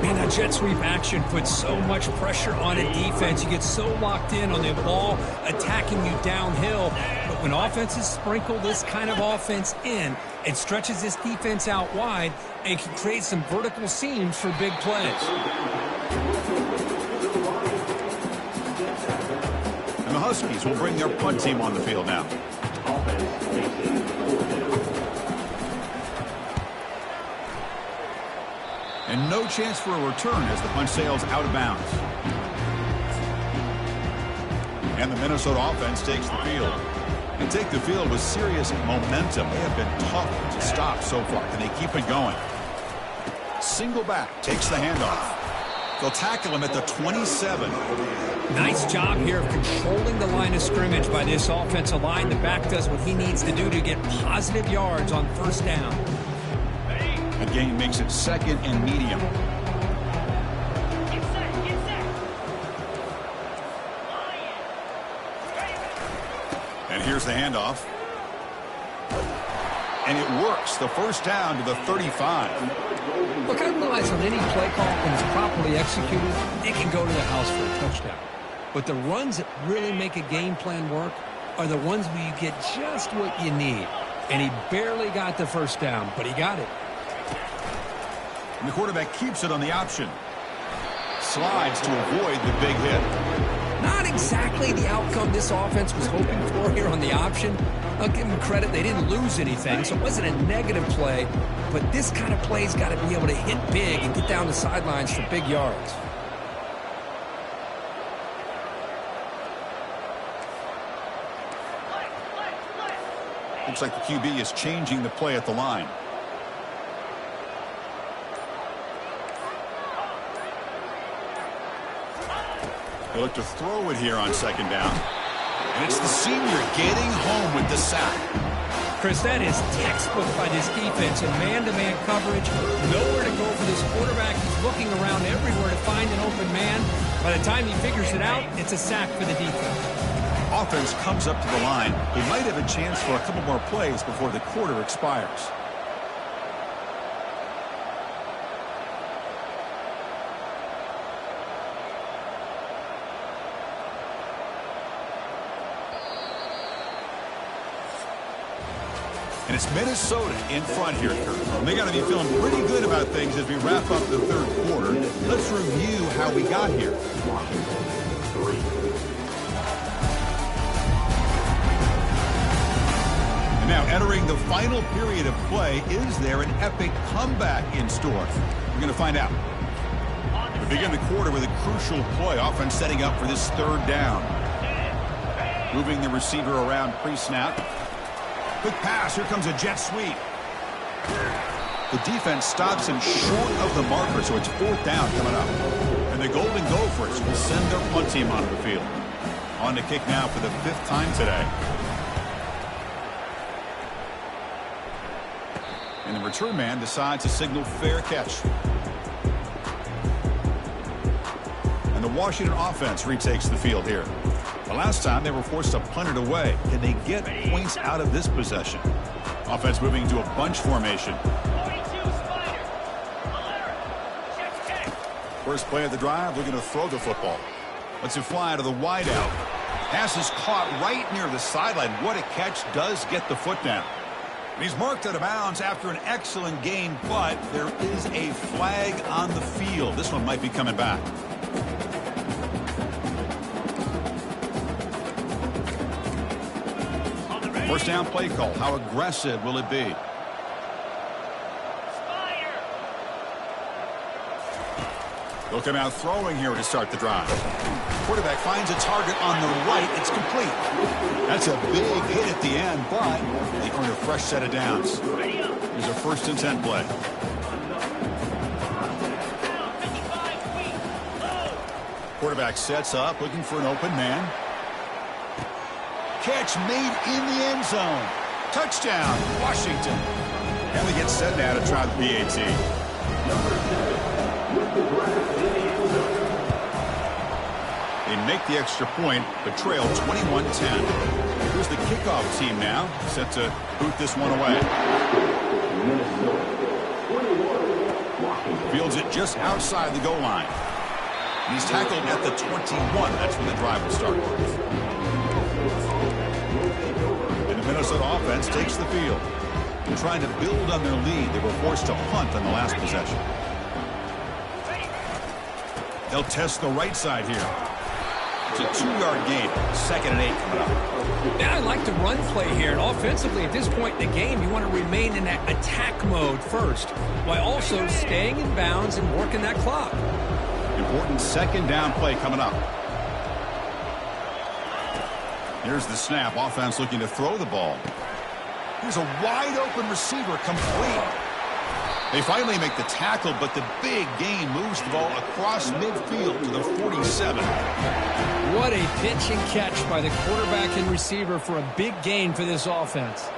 S3: Man, that jet sweep action puts so much pressure on a defense. You get so locked in on the ball attacking you downhill. But when offenses sprinkle this kind of offense in, it stretches this defense out wide and can create some vertical seams for big plays.
S1: And the Huskies will bring their punt team on the field now. chance for a return as the punt sails out of bounds. And the Minnesota offense takes the field. They take the field with serious momentum. They have been tough to stop so far. Can they keep it going? Single back takes the handoff. They'll tackle him at the 27.
S2: Nice job here of controlling the line of scrimmage by this offensive line. The back does what he needs to do to get positive yards on first down.
S1: A gain makes it second and medium.
S5: Get set, get set.
S1: And here's the handoff. And it works. The first down to the 35.
S2: Look, I realize on any play call, when it's properly executed, it can go to the house for a touchdown. But the runs that really make a game plan work are the ones where you get just what you need. And he barely got the first down, but he got it.
S1: And the quarterback keeps it on the option. Slides to avoid the big hit.
S2: Not exactly the outcome this offense was hoping for here on the option. I'll give them credit. They didn't lose anything, so it wasn't a negative play. But this kind of play's got to be able to hit big and get down the sidelines for big yards.
S1: Looks like the QB is changing the play at the line. They look to throw it here on second down. And it's the senior getting home with the sack.
S2: Chris, that is textbook by this defense in man-to-man coverage. Nowhere to go for this quarterback. He's looking around everywhere to find an open man. By the time he figures it out, it's a sack for the defense.
S1: Offense comes up to the line. They might have a chance for a couple more plays before the quarter expires. And it's Minnesota in front here, Kurt. And they got to be feeling pretty good about things as we wrap up the third quarter. Let's review how we got here. And now entering the final period of play, is there an epic comeback in store? We're going to find out. We begin the quarter with a crucial play. Offense setting up for this third down. Moving the receiver around pre-snap. Quick pass. Here comes a jet sweep. The defense stops him short of the marker, so it's fourth down coming up. And the Golden Gophers will send their punt team onto the field. On to kick now for the fifth time today. And the return man decides to signal fair catch. And the Washington offense retakes the field here. The last time they were forced to punt it away. Can they get points out of this possession? Offense moving to a bunch formation.
S5: 42 Spider. Malera. Checks back.
S1: First play of the drive, looking to throw the football. Lets it fly to the wideout. Pass is caught right near the sideline. What a catch, does get the foot down. And he's marked out of bounds after an excellent game, but there is a flag on the field. This one might be coming back. First down play call. How aggressive will it be?
S5: Spider.
S1: They'll come out throwing here to start the drive. Quarterback finds a target on the right. It's complete. That's a big hit at the end, but they earn a fresh set of downs. Here's a 1st and 10 play.
S5: Down 55 feet. Low.
S1: Quarterback sets up, looking for an open man. Catch made in the end zone. Touchdown, Washington. And they get set now to try the PAT. They make the extra point, but trail 21-10. Here's the kickoff team now, set to boot this one away. Fields it just outside the goal line. And he's tackled at the 21. That's when the drive will start. And the Minnesota offense takes the field. They're trying to build on their lead. They were forced to punt on the last possession. They'll test the right side here. It's a 2-yard gain. 2nd and 8 coming up.
S2: Yeah, I like the run play here. And offensively, at this point in the game, you want to remain in that attack mode first, while also staying in bounds and working that clock.
S1: Important 2nd down play coming up. Here's the snap. Offense looking to throw the ball. Here's a wide-open receiver, complete. They finally make the tackle, but the big gain moves the ball across midfield to the 47.
S2: What a pitch and catch by the quarterback and receiver for a big gain for this offense.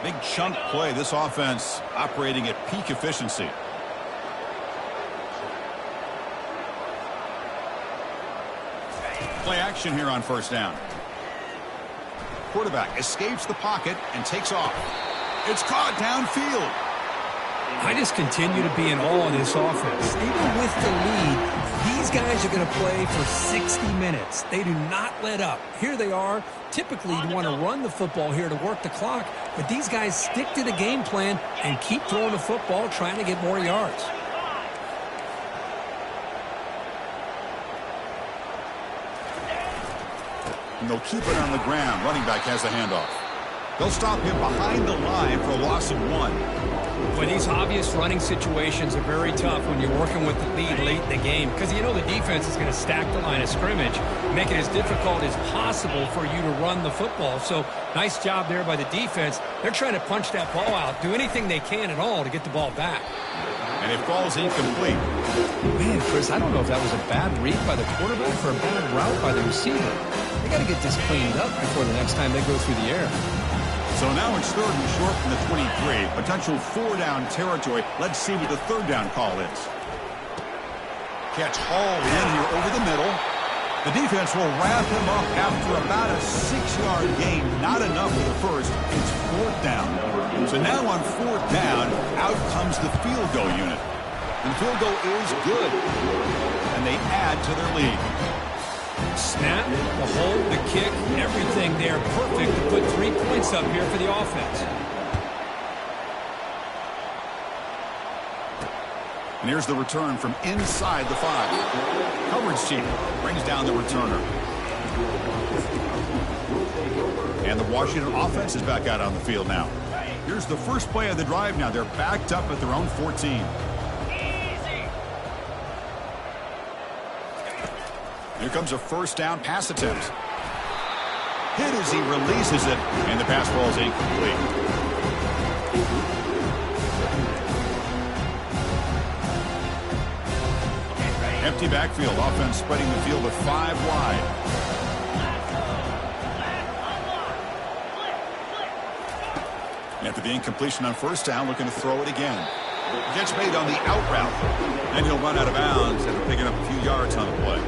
S1: Big chunk play. This offense operating at peak efficiency. Play action here on 1st down. Quarterback escapes the pocket and takes off. It's caught downfield.
S2: I just continue to be in awe of this offense. Even with the lead, these guys are going to play for 60 minutes. They do not let up. Here they are. Typically, you want to run the football here to work the clock, but these guys stick to the game plan and keep throwing the football, trying to get more yards.
S1: And they'll keep it on the ground. Running back has the handoff. They'll stop him behind the line for a loss of 1.
S2: Well, these obvious running situations are very tough when you're working with the lead late in the game, because you know the defense is going to stack the line of scrimmage, make it as difficult as possible for you to run the football. So nice job there by the defense. They're trying to punch that ball out, do anything they can at all to get the ball back.
S1: And it falls incomplete.
S2: Man, Chris, I don't know if that was a bad read by the quarterback or a bad route by the receiver. They got to get this cleaned up before the next time they go through the air.
S1: So now it's 3rd and short from the 23. Potential 4-down territory. Let's see what the 3rd down call is. Catch hauled in here over the middle. The defense will wrap him up after about a 6-yard gain. Not enough for the first. It's 4th down. So now on 4th down, out comes the field goal unit. And the field goal is good. And they add to their lead.
S2: Snap, the hold, the kick, everything there perfect to put 3 points up here for the offense.
S1: And here's the return from inside the 5. Coverage team brings down the returner. And the Washington offense is back out on the field now. Here's the first play of the drive now. They're backed up at their own 14. Here comes a 1st down pass attempt. Hit as he releases it, and the pass ball is incomplete. Empty backfield. Offense spreading the field with 5 wide. After the incompletion on 1st down, looking to throw it again. Gets made on the out route. And he'll run out of bounds after picking up a few yards on the play.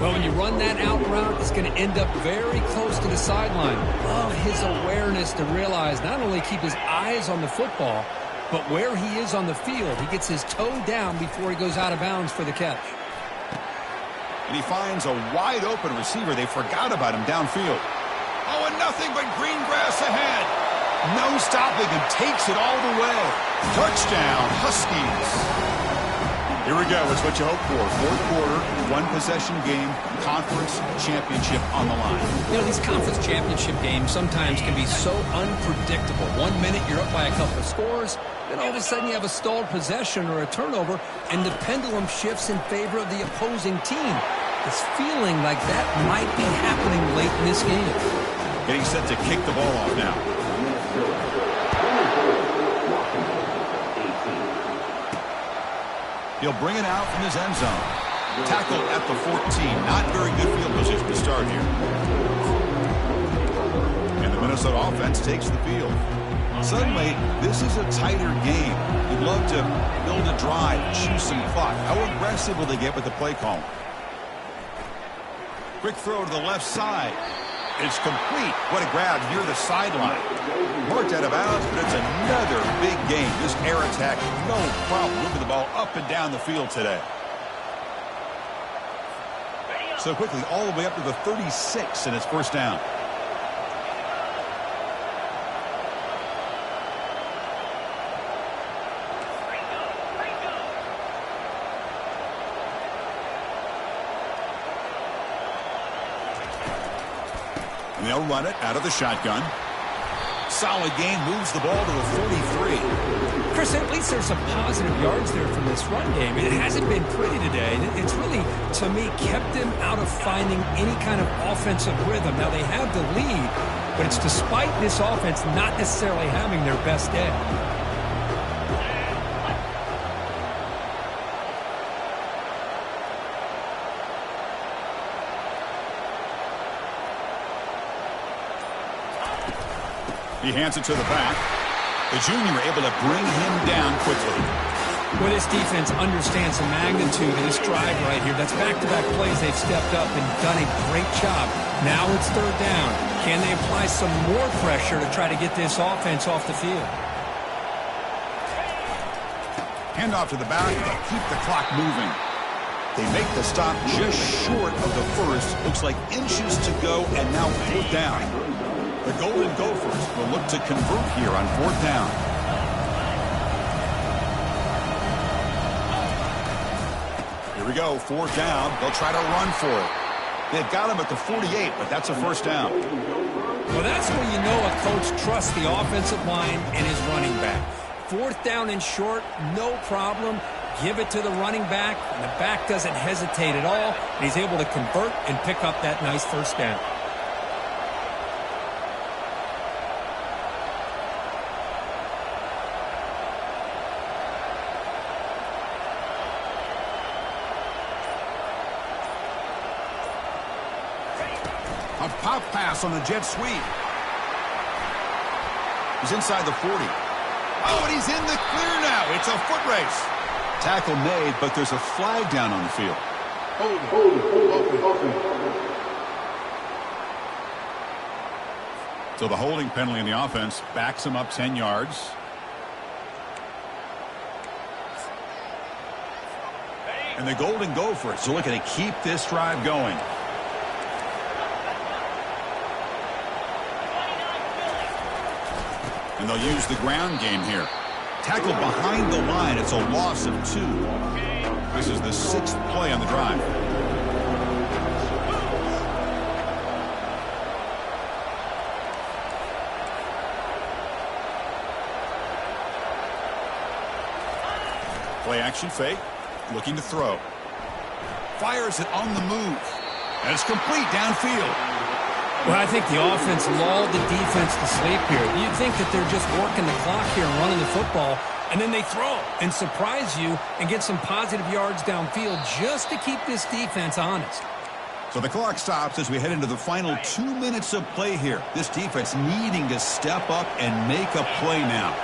S2: Well, when you run that out route, it's going to end up very close to the sideline. Love his awareness to realize not only keep his eyes on the football, but where he is on the field. He gets his toe down before he goes out of bounds for the catch.
S1: And he finds a wide-open receiver. They forgot about him downfield. Oh, and nothing but green grass ahead. No stopping and takes it all the way. Touchdown, Huskies. Here we go. It's what you hope for. 4th quarter, 1-possession game, conference championship on the line.
S2: You know, these conference championship games sometimes can be so unpredictable. 1 minute you're up by a couple of scores, then all of a sudden you have a stalled possession or a turnover, and the pendulum shifts in favor of the opposing team. It's feeling like that might be happening late in this game.
S1: Getting set to kick the ball off now. He'll bring it out from his end zone. Tackled at the 14. Not very good field position to start here. And the Minnesota offense takes the field. Suddenly, this is a tighter game. You'd love to build a drive, choose some clock. How aggressive will they get with the play call? Quick throw to the left side. It's complete. What a grab near the sideline. Marked out of bounds, but it's another big game. This air attack, no problem moving the ball up and down the field today. So quickly, all the way up to the 36, and it's 1st down. And they'll run it out of the shotgun. Solid gain, moves the ball to the 43.
S3: Chris, at least there's some positive yards there from this run game. It hasn't been pretty today. It's really, to me, kept them out of finding any kind of offensive rhythm. Now, they have the lead, but it's despite this offense not necessarily having their best day.
S1: He hands it to the back. The junior able to bring him down quickly.
S3: Well, this defense understands the magnitude of this drive right here. That's back-to-back plays. They've stepped up and done a great job. Now it's third down. Can they apply some more pressure to try to get this offense off the field?
S1: Hand off to the back. They keep the clock moving. They make the stop just short of the first. Looks like inches to go, and now fourth down. The Golden Gophers will look to convert here on fourth down. Here we go, fourth down. They'll try to run for it. They've got him at the 48, but that's a first down.
S3: Well, that's when you know a coach trusts the offensive line and his running back. Fourth down and short, no problem. Give it to the running back, and the back doesn't hesitate at all. And he's able to convert and pick up that nice first down.
S1: A pop pass on the jet sweep. He's inside the 40. Oh, and he's in the clear now. It's a foot race. Tackle made, but there's a flag down on the field. So the holding penalty in the offense backs him up 10 yards. And the Golden Gophers are looking to keep this drive going. And they'll use the ground game here. Tackled behind the line. It's a loss of 2. This is the 6th play on the drive. Play action fake. Looking to throw. Fires it on the move. And it's complete downfield.
S3: Well, I think the offense lulled the defense to sleep here. You'd think that they're just working the clock here and running the football, and then they throw and surprise you and get some positive yards downfield just to keep this defense honest.
S1: So the clock stops as we head into the final 2 minutes of play here. This defense needing to step up and make a play now.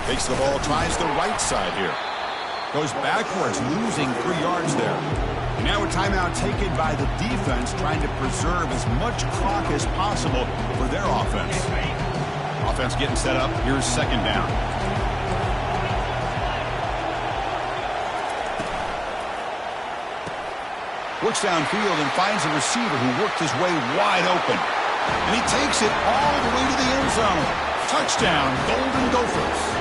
S1: Takes the ball, tries the right side here. Goes backwards, losing 3 yards there. And now a timeout taken by the defense, trying to preserve as much clock as possible for their offense. Offense getting set up. Here's second down. Works downfield and finds a receiver who worked his way wide open. And he takes it all the way to the end zone. Touchdown, Golden Gophers.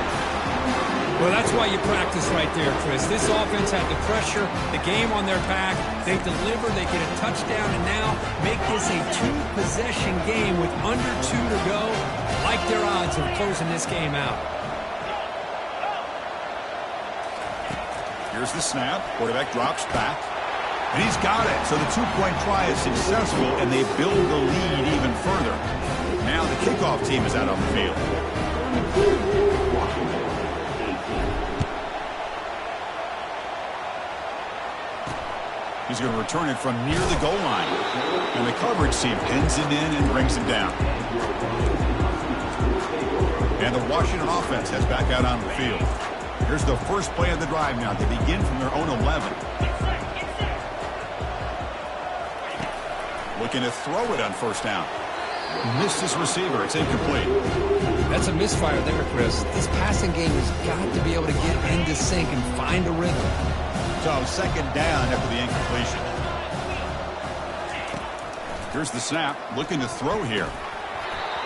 S3: Well, that's why you practice right there, Chris. This offense had the pressure, the game on their back. They deliver, they get a touchdown, and now make this a 2-possession game with under 2 to go. Like their odds of closing this game out.
S1: Here's the snap. Quarterback drops back. And he's got it. So the 2-point try is successful, and they build the lead even further. Now the kickoff team is out on the field. He's going to return it from near the goal line. And the coverage team pins him in and brings him down. And the Washington offense heads back out on the field. Here's the first play of the drive now. They begin from their own 11. Looking to throw it on first down. Missed his receiver. It's incomplete.
S3: That's a misfire there, Chris. This passing game has got to be able to get into sync and find a rhythm.
S1: So second down after the incompletion. Here's the snap. Looking to throw here.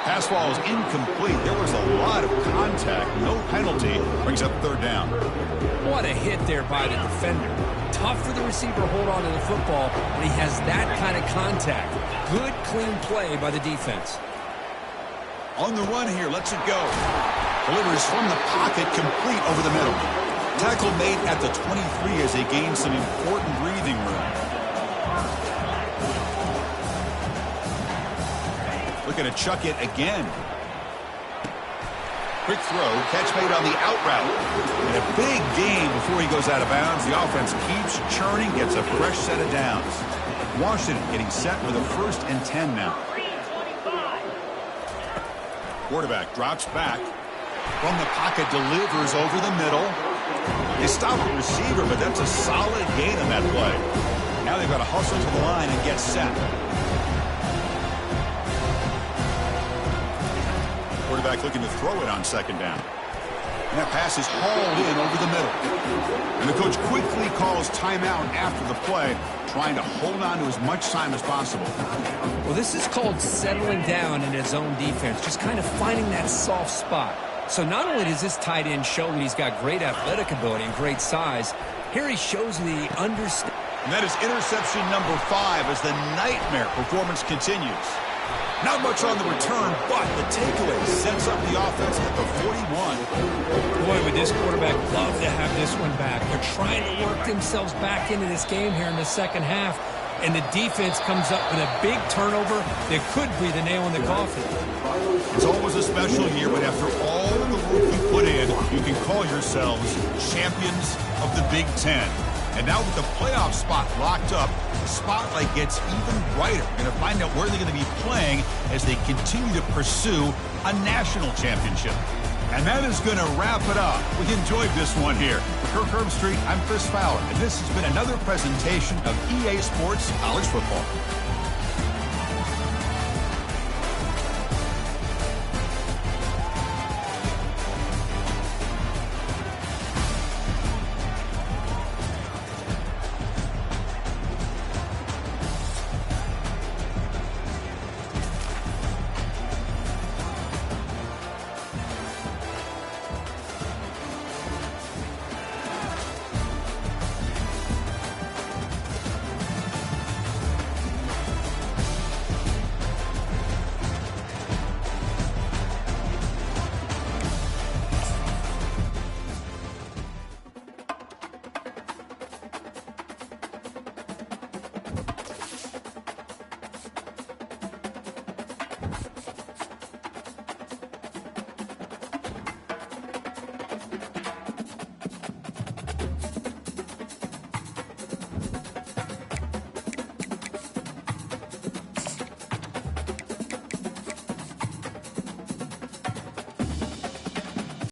S1: Pass ball is incomplete. There was a lot of contact contact, no penalty, brings up third down.
S2: What a hit there by the defender. Tough for the receiver to hold on to the football, but he has that kind of contact. Good, clean play by the defense.
S1: On the run here, lets it go. Delivers from the pocket, complete over the middle. Tackle made at the 23 as they gain some important breathing room. Looking to chuck it again. Quick throw, catch made on the out route. And a big gain before he goes out of bounds. The offense keeps churning, gets a fresh set of downs. Washington getting set with a 1st and 10 now. Quarterback drops back. From the pocket, delivers over the middle. They stop the receiver, but that's a solid gain on that play. Now they've got to hustle to the line and get set. Quarterback looking to throw it on 2nd down. And that pass is hauled in over the middle. And the coach quickly calls timeout after the play, trying to hold on to as much time as possible.
S2: Well, this is called settling down in his own defense, just kind of finding that soft spot. So not only does this tight end show that he's got great athletic ability and great size, here he shows the understanding.
S1: And that is interception number 5 as the nightmare performance continues. Not much on the return, but the takeaway sets up the offense at the 41.
S3: Boy, would this quarterback love to have this one back. They're trying to work themselves back into this game here in the second half, and the defense comes up with a big turnover that could be the nail in the coffin.
S1: It's always a special year, but after all the work you put in, you can call yourselves champions of the Big Ten. And now with the playoff spot locked up, the spotlight gets even brighter. We're going to find out where they're going to be playing as they continue to pursue a national championship. And that is going to wrap it up. We enjoyed this one here. For Kirk Herbstreit, I'm Chris Fowler, and this has been another presentation of EA Sports College Football.